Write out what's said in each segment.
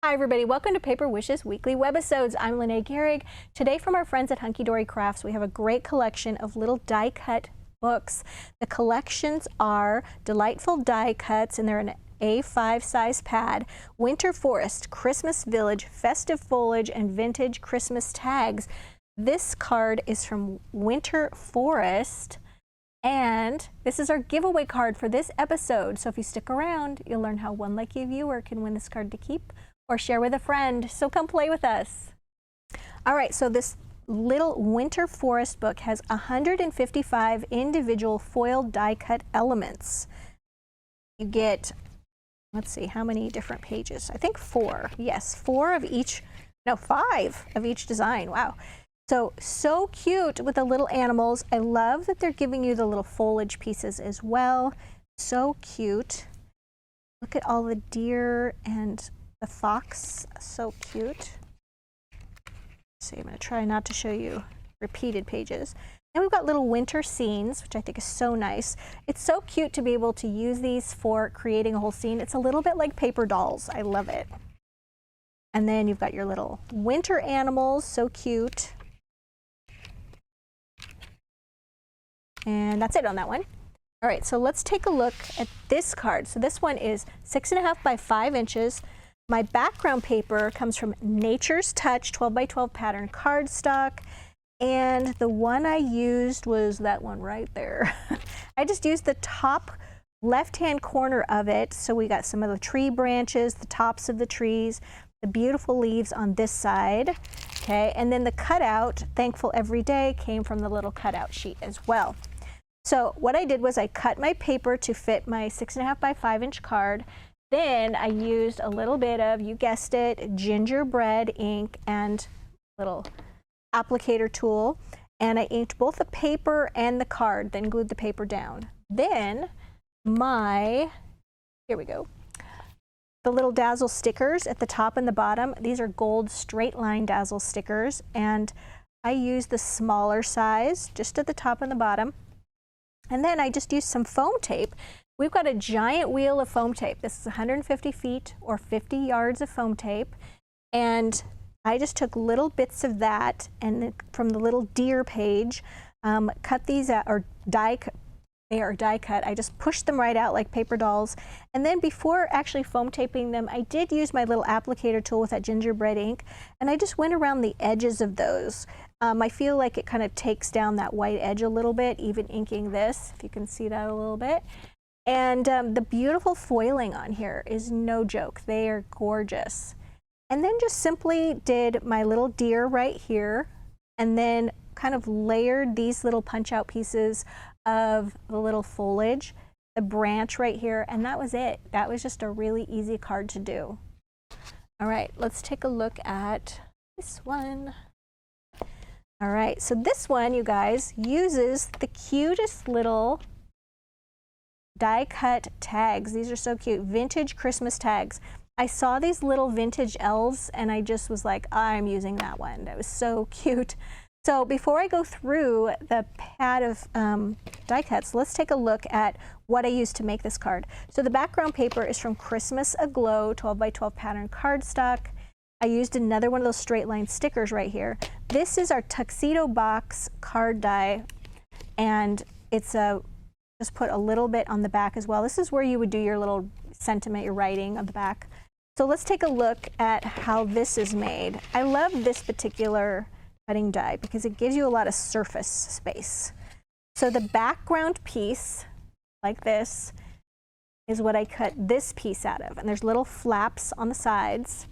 Hi everybody, welcome to Paper Wishes Weekly Webisodes. I'm Lene Gehrig. Today from our friends at Hunkydory Crafts, we have a great collection of little die cut books. The collections are delightful die cuts and they're an A5 size pad, Winter Forest, Christmas Village, Festive Foliage, and Vintage Christmas Tags. This card is from Winter Forest, and this is our giveaway card for this episode. So if you stick around, you'll learn how one lucky viewer can win this card to keep or share with a friend. So come play with us. All right, so this little Winter Forest book has 155 individual foiled die cut elements. You get, let's see, how many different pages? I think 4. Yes, 4 of each, no, 5 of each design. Wow. So cute with the little animals. I love that they're giving you the little foliage pieces as well. So cute. Look at all the deer and the fox, so cute. Let's see, I'm going to try not to show you repeated pages. And we've got little winter scenes, which I think is so nice. It's so cute to be able to use these for creating a whole scene. It's a little bit like paper dolls. I love it. And then you've got your little winter animals, so cute. And that's it on that one. All right, so let's take a look at this card. So this one is 6.5 by 5 inches. My background paper comes from Nature's Touch 12 by 12 pattern cardstock, and the one I used was that one right there. I just used the top left-hand corner of it, so we got some of the tree branches, the tops of the trees, the beautiful leaves on this side, okay, and then the cutout, Thankful Every Day, came from the little cutout sheet as well. So what I did was I cut my paper to fit my 6.5 by 5 inch card. Then I used a little bit of, you guessed it, gingerbread ink and little applicator tool. And I inked both the paper and the card, then glued the paper down. Then here we go, the little dazzle stickers at the top and the bottom. These are gold straight line dazzle stickers. And I used the smaller size just at the top and the bottom. And then I just used some foam tape. We've got a giant wheel of foam tape. This is 150 feet or 50 yards of foam tape. And I just took little bits of that and from the little deer page, cut these out, or they are die cut. I just pushed them right out like paper dolls. And then before actually foam taping them, I did use my little applicator tool with that gingerbread ink. And I just went around the edges of those. I feel like it kind of takes down that white edge a little bit, even inking this, if you can see that a little bit. And the beautiful foiling on here is no joke. They are gorgeous. And then just simply did my little deer right here, and then kind of layered these little punch out pieces of the little foliage, the branch right here, and that was it. That was just a really easy card to do. All right, let's take a look at this one. All right, so this one, you guys, uses the cutest little die cut tags. These are so cute, vintage Christmas tags. I saw these little vintage elves and I just was like, I'm using that one. That was so cute. So before I go through the pad of die cuts, let's take a look at what I used to make this card. So the background paper is from Christmas Aglow 12 by 12 pattern cardstock. I used another one of those straight line stickers right here. This is our tuxedo box card die, and it's just put a little bit on the back as well. This is where you would do your little sentiment, your writing on the back. So let's take a look at how this is made. I love this particular cutting die because it gives you a lot of surface space. So the background piece, like this, is what I cut this piece out of. And there's little flaps on the sides.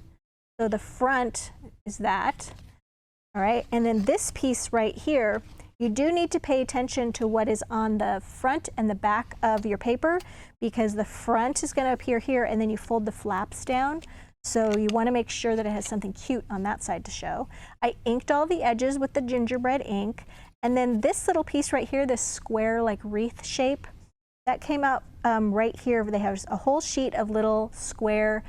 So the front is that, all right? And then this piece right here, you do need to pay attention to what is on the front and the back of your paper because the front is going to appear here and then you fold the flaps down. So you want to make sure that it has something cute on that side to show. I inked all the edges with the gingerbread ink. And then this little piece right here, this square like wreath shape, that came out right here. They have a whole sheet of little square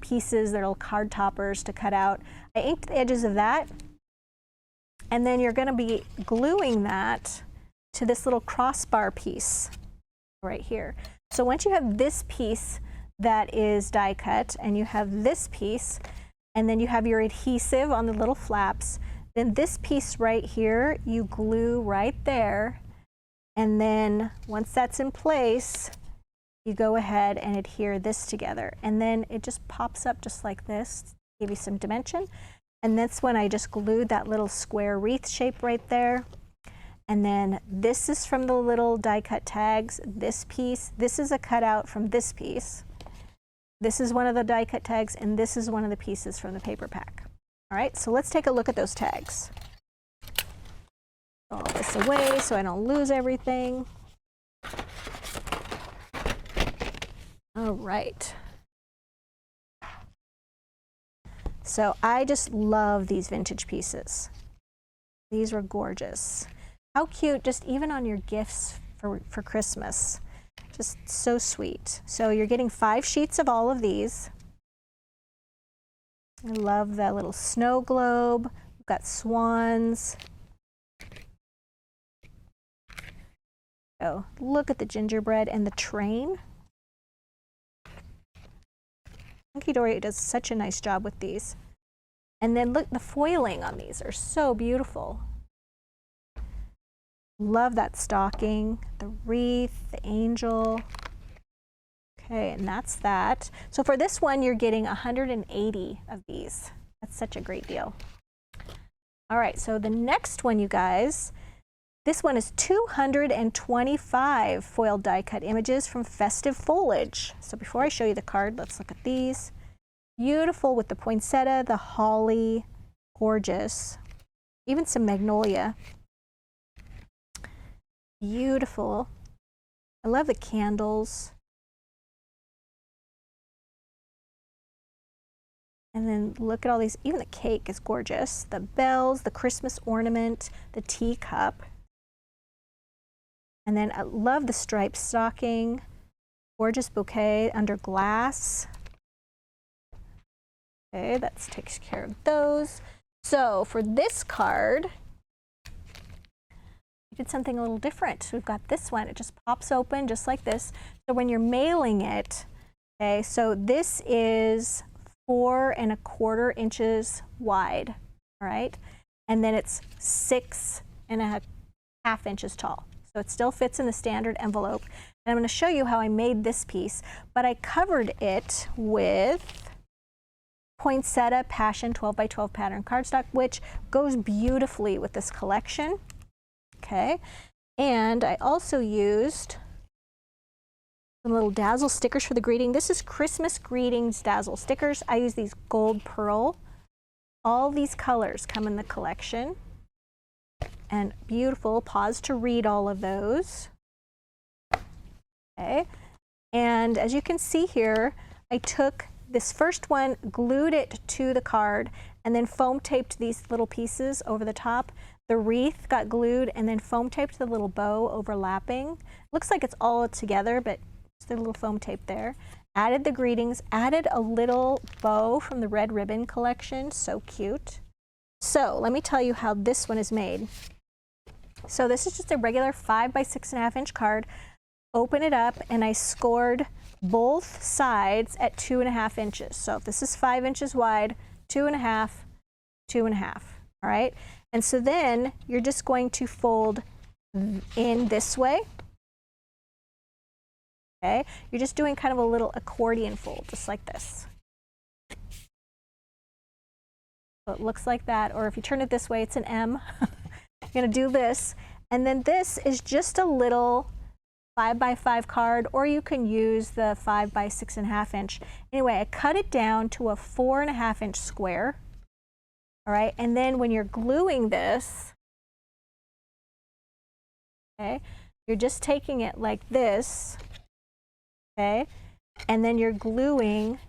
pieces, little card toppers to cut out. I inked the edges of that. And then you're going to be gluing that to this little crossbar piece right here. So once you have this piece that is die cut, and you have this piece, and then you have your adhesive on the little flaps. Then this piece right here, you glue right there, and then once that's in place, you go ahead and adhere this together, and then it just pops up just like this, give you some dimension. And that's when I just glued that little square wreath shape right there. And then this is from the little die cut tags. This piece, this is a cutout from this piece. This is one of the die cut tags, and this is one of the pieces from the paper pack. All right, so let's take a look at those tags. All this away so I don't lose everything. All right. So I just love these vintage pieces. These were gorgeous. How cute, just even on your gifts for Christmas. Just so sweet. So you're getting 5 sheets of all of these. I love the little snow globe. We've got swans. Oh, look at the gingerbread and the train. Hunkydory does such a nice job with these. And then look, the foiling on these are so beautiful. Love that stocking, the wreath, the angel. Okay, and that's that. So for this one, you're getting 180 of these. That's such a great deal. All right, so the next one, you guys, this one is 225 foiled die cut images from Festive Foliage. So before I show you the card, let's look at these. Beautiful with the poinsettia, the holly, gorgeous. Even some magnolia. Beautiful. I love the candles. And then look at all these, even the cake is gorgeous. The bells, the Christmas ornament, the teacup. And then I love the striped stocking, gorgeous bouquet under glass. Okay, that takes care of those. So for this card, we did something a little different. We've got this one, it just pops open just like this. So when you're mailing it, okay, so this is 4 1/4 inches wide, all right? And then it's 6 1/2 inches tall. So it still fits in the standard envelope. And I'm going to show you how I made this piece, but I covered it with poinsettia Passion 12 by 12 pattern cardstock, which goes beautifully with this collection. Okay, and I also used some little dazzle stickers for the greeting. This is Christmas Greetings dazzle stickers. I use these gold pearl. All these colors come in the collection. And beautiful. Pause to read all of those. Okay, and as you can see here, I took this first one, glued it to the card, and then foam taped these little pieces over the top. The wreath got glued and then foam taped the little bow overlapping. Looks like it's all together, but it's the little foam tape there. Added the greetings, added a little bow from the Red Ribbon collection, so cute. So let me tell you how this one is made. So this is just a regular 5 by 6.5 inch card. Open it up, and I scored both sides at 2 1/2 inches. So if this is 5 inches wide, 2 1/2, 2 1/2, all right? And so then you're just going to fold in this way. Okay, you're just doing kind of a little accordion fold, just like this. So it looks like that, or if you turn it this way, it's an M. You're gonna do this, and then this is just a little 5 by 5 card, or you can use the 5 by 6.5 inch. Anyway, I cut it down to a 4 1/2 inch square. All right, and then when you're gluing this, okay, you're just taking it like this, okay, and then you're gluing,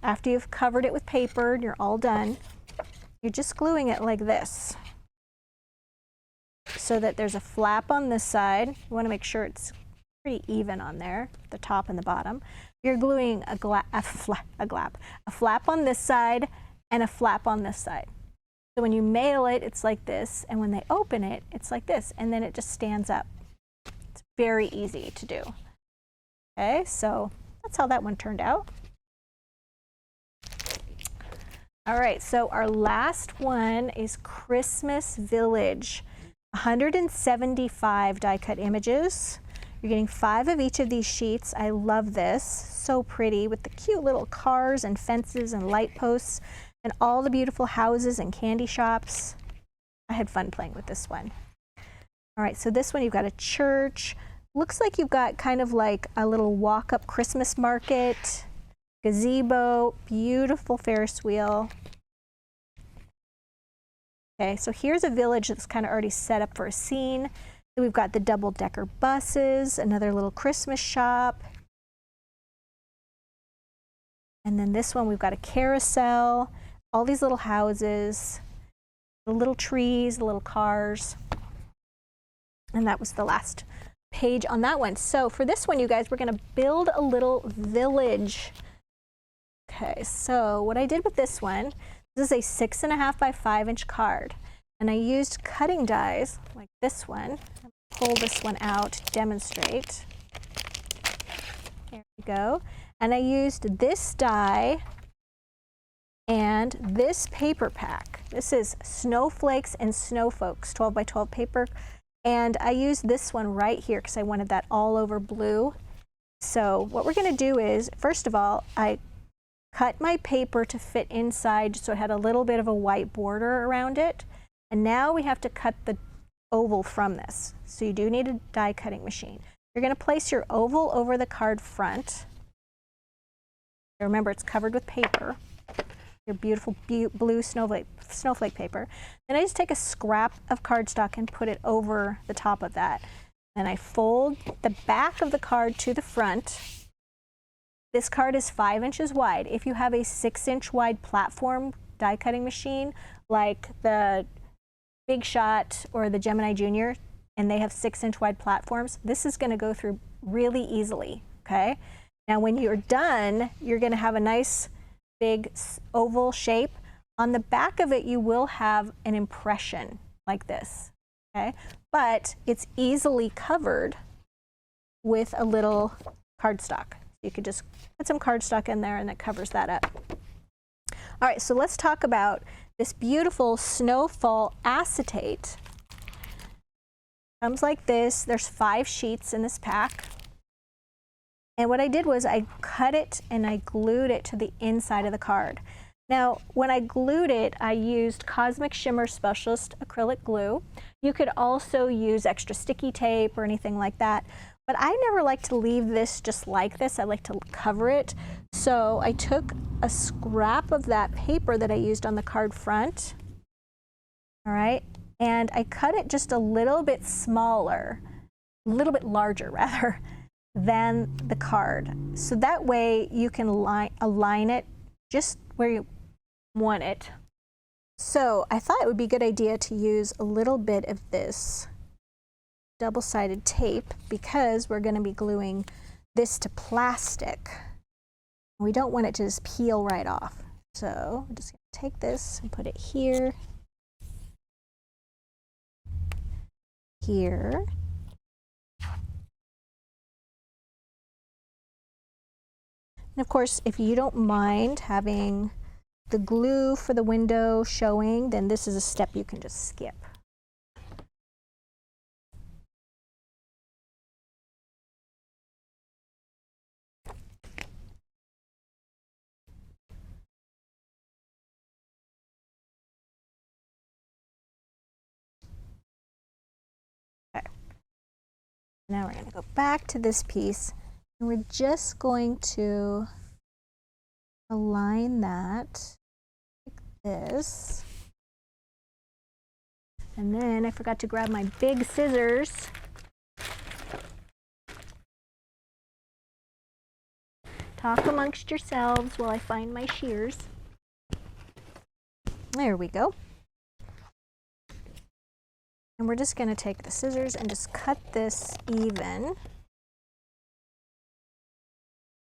after you've covered it with paper and you're all done, you're just gluing it like this, so that there's a flap on this side. You want to make sure it's pretty even on there, the top and the bottom. You're gluing a flap on this side and a flap on this side. So when you mail it, it's like this, and when they open it, it's like this, and then it just stands up. It's very easy to do. Okay, so that's how that one turned out. All right, so our last one is Christmas Village. 175 die cut images. You're getting 5 of each of these sheets. I love this, so pretty with the cute little cars and fences and light posts and all the beautiful houses and candy shops. I had fun playing with this one. All right, so this one you've got a church. Looks like you've got kind of like a little walk-up Christmas market, gazebo, beautiful Ferris wheel. Okay, so here's a village that's kind of already set up for a scene. We've got the double-decker buses, another little Christmas shop. And then this one, we've got a carousel, all these little houses, the little trees, the little cars. And that was the last page on that one. So for this one, you guys, we're gonna build a little village. Okay, so what I did with this one, this is a 6.5 by 5 inch card. And I used cutting dies like this one. Pull this one out to demonstrate. There we go. And I used this die and this paper pack. This is Snowflakes and Snowfolks 12 by 12 paper. And I used this one right here because I wanted that all over blue. So what we're going to do is, first of all, I cut my paper to fit inside so it had a little bit of a white border around it. And now we have to cut the oval from this. So you do need a die cutting machine. You're going to place your oval over the card front. Remember, it's covered with paper, your beautiful blue snowflake paper. Then I just take a scrap of cardstock and put it over the top of that. Then I fold the back of the card to the front. This card is 5 inches wide. If you have a 6-inch wide platform die cutting machine, like the Big Shot or the Gemini Junior, and they have 6-inch wide platforms, this is going to go through really easily, okay? Now when you're done, you're going to have a nice big oval shape. On the back of it, you will have an impression like this, okay? But it's easily covered with a little cardstock. You could just put some cardstock in there and that covers that up. All right, so let's talk about this beautiful Snowfall acetate. Comes like this. There's 5 sheets in this pack. And what I did was I cut it and I glued it to the inside of the card. Now, when I glued it, I used Cosmic Shimmer Specialist acrylic glue. You could also use extra sticky tape or anything like that. But I never like to leave this just like this. I like to cover it. So I took a scrap of that paper that I used on the card front, all right, and I cut it just a little bit smaller, a little bit larger rather, than the card. So that way you can align it just where you want it. So I thought it would be a good idea to use a little bit of this double-sided tape because we're going to be gluing this to plastic. We don't want it to just peel right off. So I'm just going to take this and put it here, here, and of course, if you don't mind having the glue for the window showing, then this is a step you can just skip. Now we're going to go back to this piece and we're just going to align that like this. And then I forgot to grab my big scissors. Talk amongst yourselves while I find my shears. There we go. And we're just going to take the scissors and just cut this even. And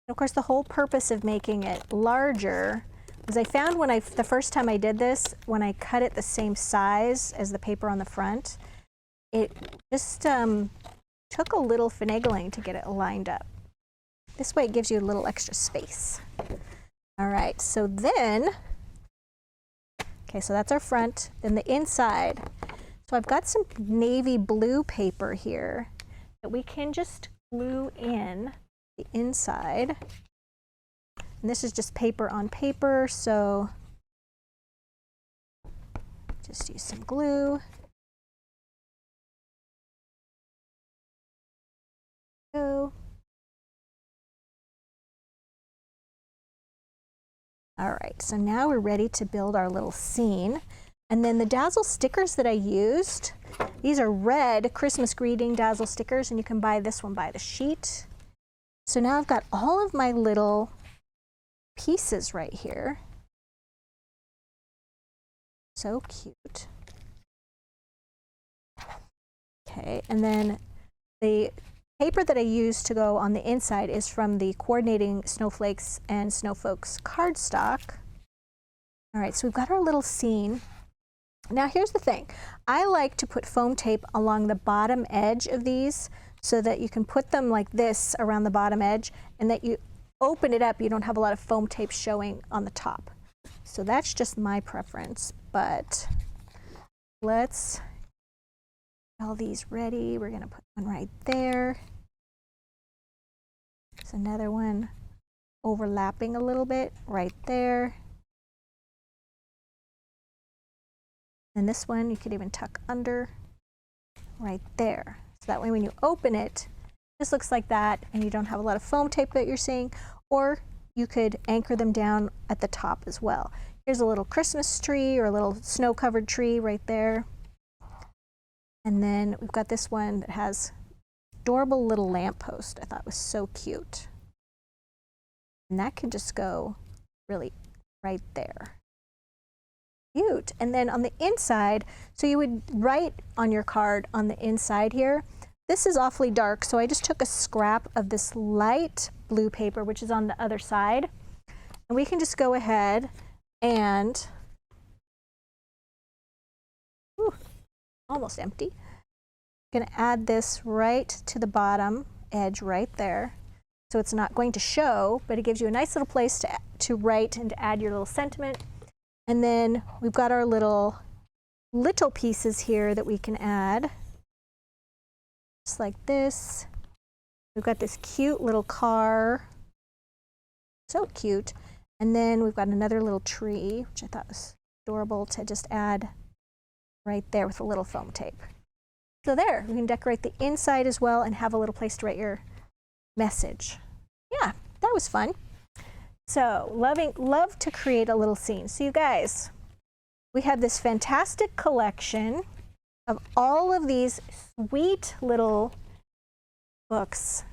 of course, the whole purpose of making it larger was I found when the first time I did this, when I cut it the same size as the paper on the front, it just took a little finagling to get it lined up. This way it gives you a little extra space. All right, so then, okay, so that's our front. Then the inside. So I've got some navy blue paper here that we can just glue in the inside. And this is just paper on paper, so just use some glue. Go. All right, so now we're ready to build our little scene. And then the Dazzle stickers that I used, these are red Christmas greeting Dazzle stickers, and you can buy this one by the sheet. So now I've got all of my little pieces right here. So cute. Okay, and then the paper that I used to go on the inside is from the Coordinating Snowflakes and Snowfolks cardstock. All right, so we've got our little scene. Now here's the thing. I like to put foam tape along the bottom edge of these so that you can put them like this around the bottom edge, and that you open it up, you don't have a lot of foam tape showing on the top. So that's just my preference, but let's get all these ready. We're gonna put one right there. There's another one overlapping a little bit right there. And this one you could even tuck under right there. So that way when you open it, this looks like that, and you don't have a lot of foam tape that you're seeing, or you could anchor them down at the top as well. Here's a little Christmas tree or a little snow-covered tree right there. And then we've got this one that has adorable little lamppost. I thought was so cute. And that can just go really right there. Cute. And then on the inside, so you would write on your card on the inside here. This is awfully dark, so I just took a scrap of this light blue paper, which is on the other side. And we can just go ahead and, almost empty. I'm going to add this right to the bottom edge right there. So it's not going to show, but it gives you a nice little place to write and to add your little sentiment. And then we've got our little pieces here that we can add. Just like this. We've got this cute little car. So cute. And then we've got another little tree, which I thought was adorable to just add right there with a little foam tape. So there, we can decorate the inside as well and have a little place to write your message. Yeah, that was fun. So love to create a little scene. So you guys, we have this fantastic collection of all of these sweet little books.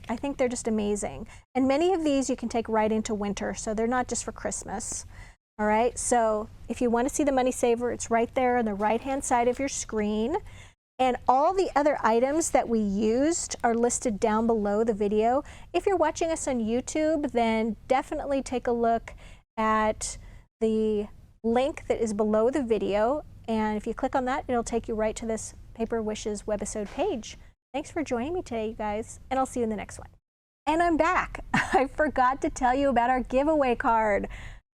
I think they're just amazing. And many of these you can take right into winter, so they're not just for Christmas. All right, so if you want to see the Money Saver, it's right there on the right-hand side of your screen. And all the other items that we used are listed down below the video. If you're watching us on YouTube, then definitely take a look at the link that is below the video. And if you click on that, it'll take you right to this Paper Wishes webisode page. Thanks for joining me today, you guys, and I'll see you in the next one. And I'm back. I forgot to tell you about our giveaway card.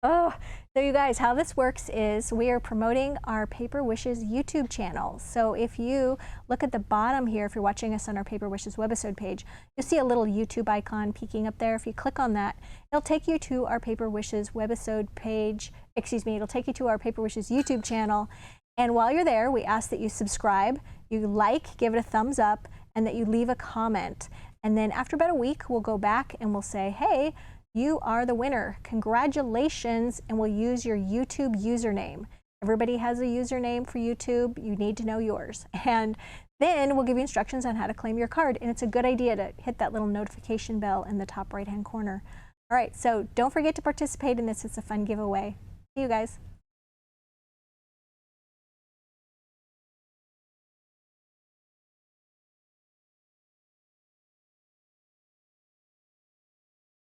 Oh, so you guys, how this works is we are promoting our Paper Wishes YouTube channel. So if you look at the bottom here, if you're watching us on our Paper Wishes webisode page, you'll see a little YouTube icon peeking up there. If you click on that, it'll take you to our Paper Wishes webisode page. Excuse me, it'll take you to our Paper Wishes YouTube channel. And while you're there, we ask that you subscribe, you like, give it a thumbs up, and that you leave a comment. And then after about a week, we'll go back and we'll say, hey, you are the winner. Congratulations, and we'll use your YouTube username. Everybody has a username for YouTube. You need to know yours. And then we'll give you instructions on how to claim your card. And it's a good idea to hit that little notification bell in the top right-hand corner. All right, so don't forget to participate in this. It's a fun giveaway. See you guys.